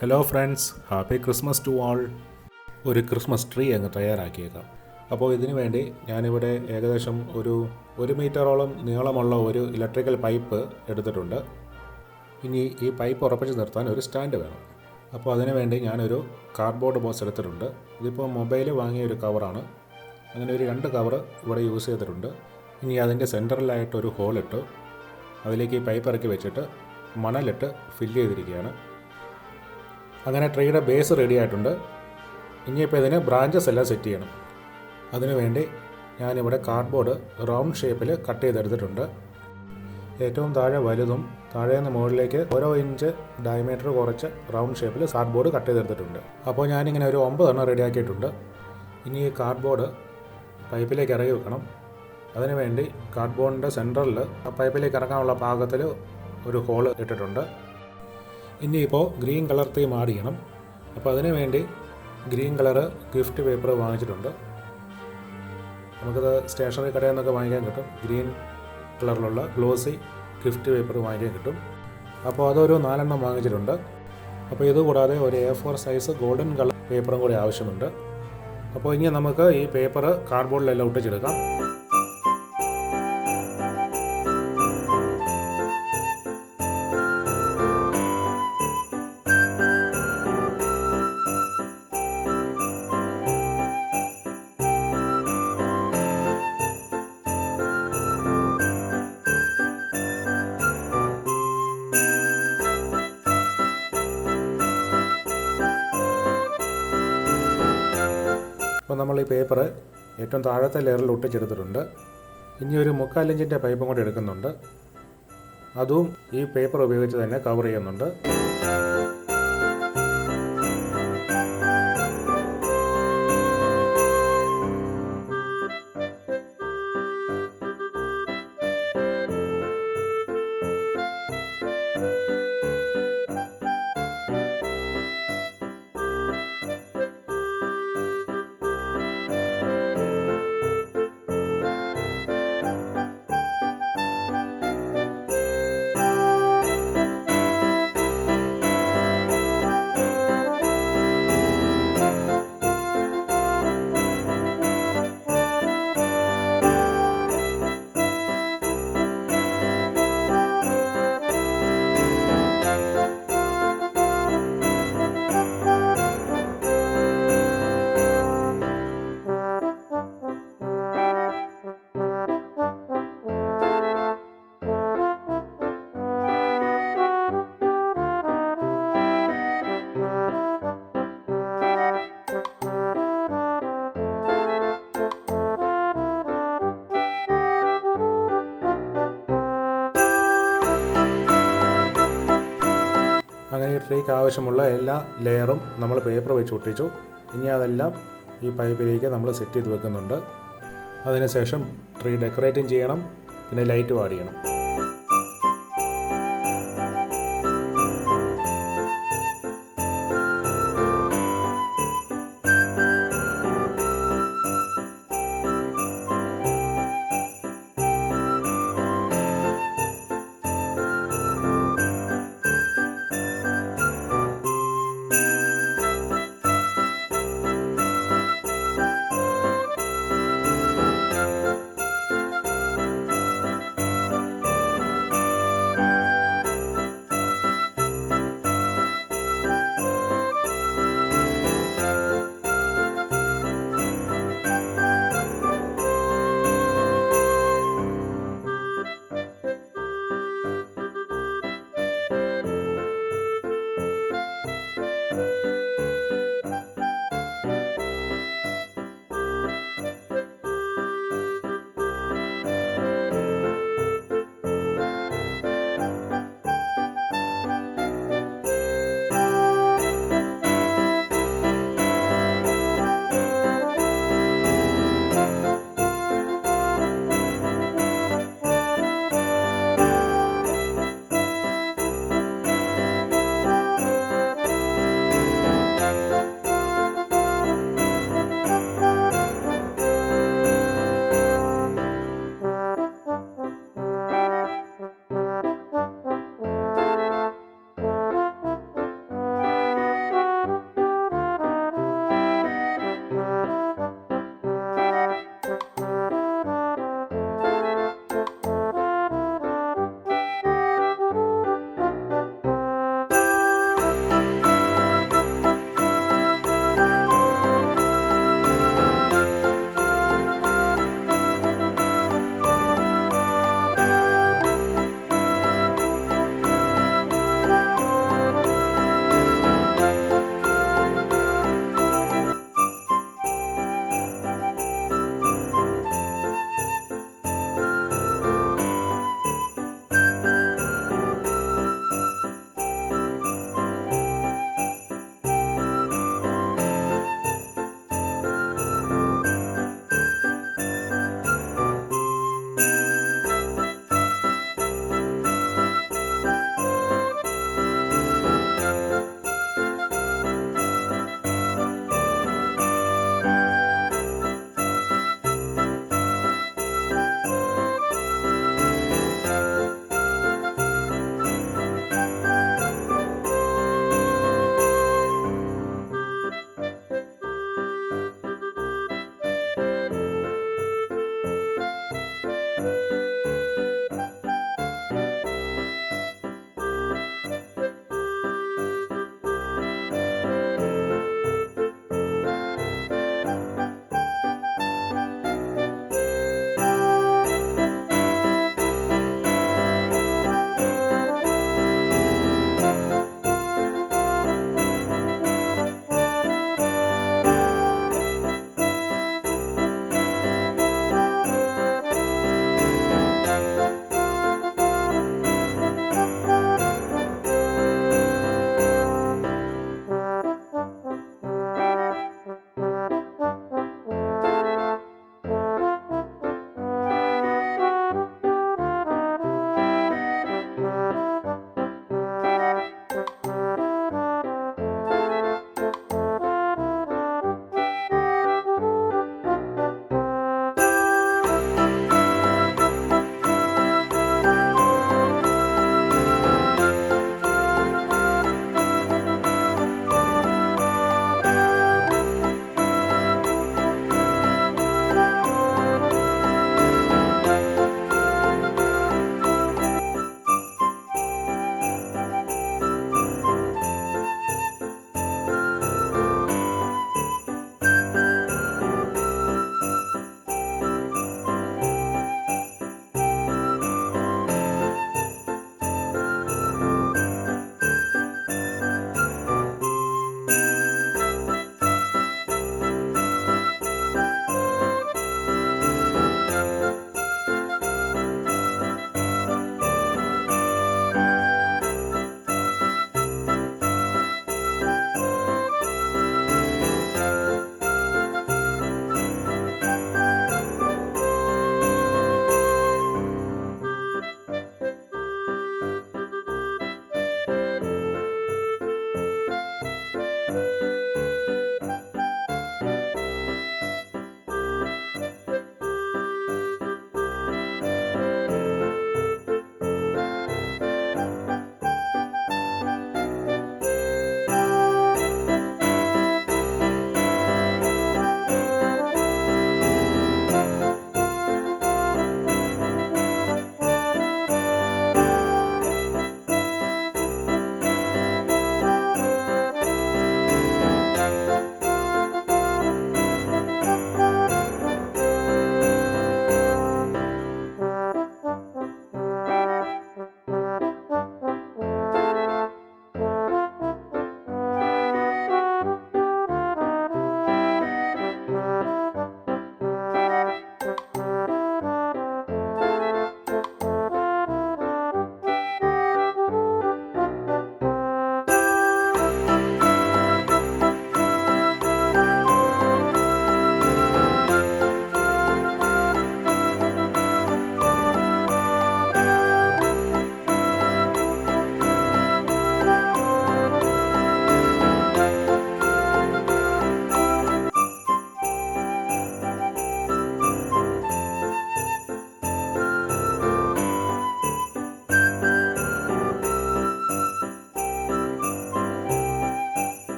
Hello friends, happy Christmas to all. ഒരു Christmas tree അങ്ങ് തയ്യാറാക്കിയേക്കാം. അപ്പോൾ ഇതിനു വേണ്ടി ഞാനിവിടെ ഏകദേശം ഒരു മീറ്ററോളം നീളമുള്ള ഒരു ഇലക്ട്രിക്കൽ പൈപ്പ് എടുത്തിട്ടുണ്ട്. ഇനി ഈ പൈപ്പ് ഉറപ്പിച്ച് നിർത്താൻ ഒരു സ്റ്റാൻഡ് വേണം. അപ്പോൾ അതിനു വേണ്ടി ഞാനൊരു കാർഡ്ബോർഡ് ബോക്സ് എടുത്തിട്ടുണ്ട്. ഇതിപ്പോൾ മൊബൈൽ വാങ്ങിയ ഒരു കവറാണ്. അങ്ങനെ ഒരു 2 കവർ ഇവിടെ യൂസ് ചെയ്തിട്ടുണ്ട്. ഇനി അതിൻ്റെ സെൻറ്ററിലായിട്ടൊരു ഹോളിട്ട് അതിലേക്ക് ഈ പൈപ്പ് ഇറക്കി വെച്ചിട്ട് മണലിട്ട് ഫില്ല് ചെയ്തിരിക്കുകയാണ്. അങ്ങനെ ട്രീയുടെ ബേസ് റെഡി ആയിട്ടുണ്ട്. ഇനിയിപ്പോൾ ഇതിന് ബ്രാഞ്ചസ് എല്ലാം സെറ്റ് ചെയ്യണം. അതിനുവേണ്ടി ഞാനിവിടെ കാർഡ്ബോർഡ് റൗണ്ട് ഷേപ്പിൽ കട്ട് ചെയ്തെടുത്തിട്ടുണ്ട്. ഏറ്റവും താഴെ വലുതും താഴെ നിന്ന് മുകളിലേക്ക് ഓരോ ഇഞ്ച് ഡയമീറ്റർ കുറച്ച് റൗണ്ട് ഷേപ്പിൽ കാർഡ്ബോർഡ് കട്ട് ചെയ്തെടുത്തിട്ടുണ്ട്. അപ്പോൾ ഞാനിങ്ങനെ ഒരു 9 എണ്ണം റെഡിയാക്കിയിട്ടുണ്ട്. ഇനി ഈ കാർഡ്ബോർഡ് പൈപ്പിലേക്ക് ഇറങ്ങി വെക്കണം. അതിനുവേണ്ടി കാർഡ്ബോർഡിൻ്റെ സെൻറ്ററിൽ ആ പൈപ്പിലേക്ക് ഇറങ്ങാനുള്ള പാകത്തിൽ ഒരു ഹോൾ ഇട്ടിട്ടുണ്ട്. ഇനിയിപ്പോൾ ഗ്രീൻ കളർ തീം ആഡ് ചെയ്യണം. അപ്പോൾ അതിനു വേണ്ടി ഗ്രീൻ കളറ് ഗിഫ്റ്റ് പേപ്പർ വാങ്ങിച്ചിട്ടുണ്ട്. നമുക്കത് സ്റ്റേഷനറി കടയിൽ നിന്നൊക്കെ വാങ്ങിക്കാൻ കിട്ടും. ഗ്രീൻ കളറിലുള്ള ഗ്ലോസി ഗിഫ്റ്റ് പേപ്പർ വാങ്ങിക്കാൻ കിട്ടും. അപ്പോൾ അതൊരു 4 എണ്ണം വാങ്ങിച്ചിട്ടുണ്ട്. അപ്പോൾ ഇതുകൂടാതെ ഒരു A4 സൈസ് ഗോൾഡൻ കളർ പേപ്പറും കൂടി ആവശ്യമുണ്ട്. അപ്പോൾ ഇനി നമുക്ക് ഈ പേപ്പർ കാർഡ്ബോർഡിലെല്ലാം ഒട്ടിച്ചെടുക്കാം. അപ്പോൾ നമ്മൾ ഈ പേപ്പർ ഏറ്റവും താഴത്തെ ലെയറിൽ ഒട്ടിച്ചെടുത്തിട്ടുണ്ട്. ഇനി ഒരു 3/4 ഇഞ്ചിൻ്റെ പൈപ്പും കൂടി എടുക്കുന്നുണ്ട്. അതും ഈ പേപ്പർ ഉപയോഗിച്ച് തന്നെ കവർ ചെയ്യുന്നുണ്ട്. അങ്ങനെ ഈ ട്രീക്ക് ആവശ്യമുള്ള എല്ലാ ലെയറും നമ്മൾ പേപ്പർ വെച്ച് ഒട്ടിച്ചു. ഇനി അതെല്ലാം ഈ പൈപ്പിലേക്ക് നമ്മൾ സെറ്റ് ചെയ്ത് വെക്കുന്നുണ്ട്. അതിനുശേഷം ട്രീ ഡെക്കറേറ്റും ചെയ്യണം, പിന്നെ ലൈറ്റ് ആഡ് ചെയ്യണം.